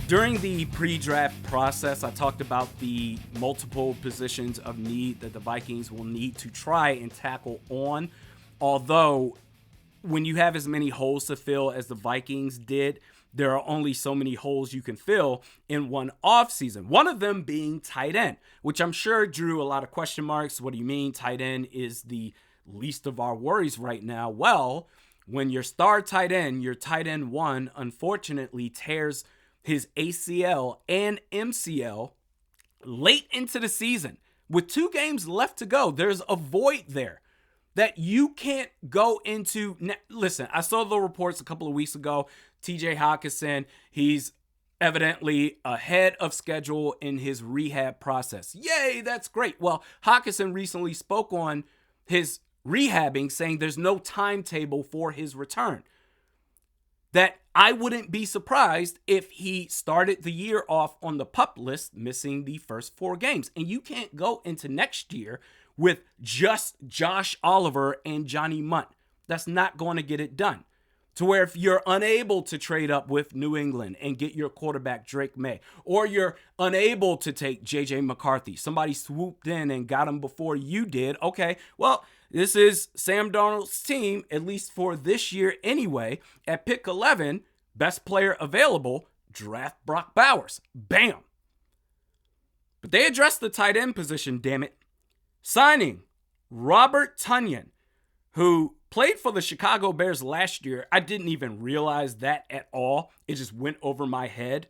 During the pre-draft process, I talked about the multiple positions of need that the Vikings will need to try and tackle on. Although, when you have as many holes to fill as the Vikings did, there are only so many holes you can fill in one offseason. One of them being tight end, which I'm sure drew a lot of question marks. What do you mean tight end is the least of our worries right now? Well, when your star tight end, your tight end one, unfortunately tears his ACL and MCL late into the season with 2 games left to go, there's a void there that you can't go into. Listen, I saw the reports a couple of weeks ago. TJ Hawkinson, he's evidently ahead of schedule in his rehab process. Yay, that's great. Well, Hawkinson recently spoke on his rehabbing, saying there's no timetable for his return. That I wouldn't be surprised if he started the year off on the PUP list, missing the first 4 games. And you can't go into next year with just Josh Oliver and Johnny Munt. That's not going to get it done. To where if you're unable to trade up with New England and get your quarterback Drake May, or you're unable to take JJ McCarthy, somebody swooped in and got him before you did, okay, well, this is Sam Darnold's team, at least for this year anyway. At pick 11, best player available, draft Brock Bowers. Bam. But they addressed the tight end position, damn it. Signing Robert Tonyan, who played for the Chicago Bears last year. I didn't even realize that at all. It just went over my head.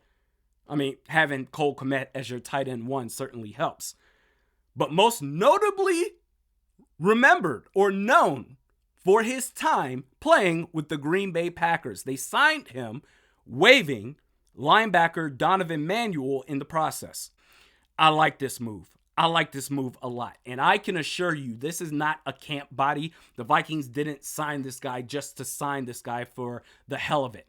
I mean, having Cole Kmet as your tight end one certainly helps. But most notably remembered or known for his time playing with the Green Bay Packers. They signed him, waiving linebacker Donovan Manuel in the process. I like this move. I like this move a lot. And I can assure you, this is not a camp body. The Vikings didn't sign this guy just to sign this guy for the hell of it.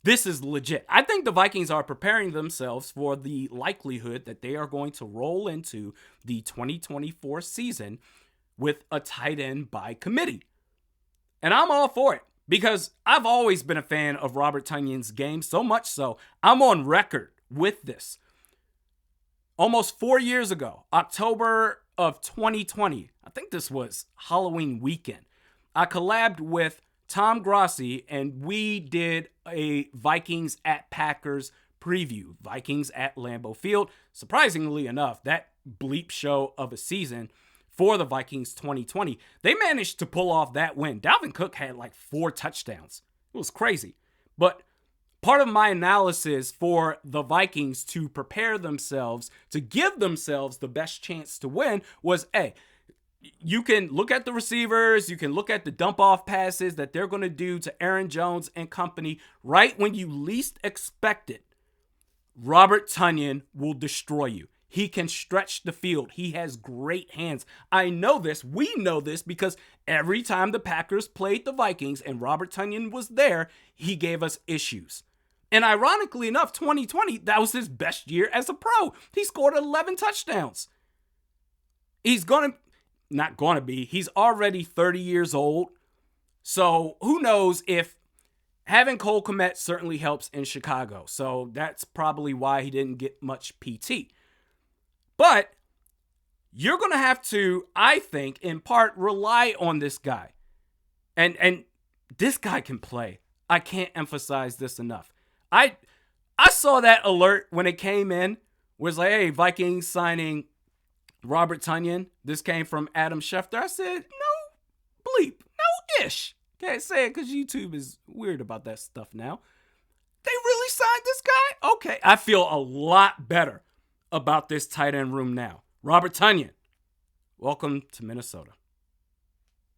This is legit. I think the Vikings are preparing themselves for the likelihood that they are going to roll into the 2024 season with a tight end by committee. And I'm all for it because I've always been a fan of Robert Tonyan's game, so much so I'm on record with this. Almost 4 years ago, October of 2020, I think this was Halloween weekend, I collabed with Tom Grossi and we did a Vikings at Packers preview. Vikings at Lambeau Field. Surprisingly enough, that bleep show of a season for the Vikings 2020, they managed to pull off that win. Dalvin Cook had like 4 touchdowns. It was crazy. But part of my analysis for the Vikings to prepare themselves, to give themselves the best chance to win was, hey, you can look at the receivers, you can look at the dump-off passes that they're going to do to Aaron Jones and company right when you least expect it. Robert Tonyan will destroy you. He can stretch the field. He has great hands. I know this. We know this because every time the Packers played the Vikings and Robert Tonyan was there, he gave us issues. And ironically enough, 2020, that was his best year as a pro. He scored 11 touchdowns. He's already 30 years old. So who knows if having Cole Kmet certainly helps in Chicago. So that's probably why he didn't get much PT. But you're going to have to, I think, in part, rely on this guy. And this guy can play. I can't emphasize this enough. I saw that alert when it came in. Was like, hey, Vikings signing Robert Tonyan. This came from Adam Schefter. I said, no bleep, no ish. Can't say it because YouTube is weird about that stuff now. They really signed this guy? Okay. I feel a lot better about this tight end room now. Robert Tonyan, welcome to Minnesota.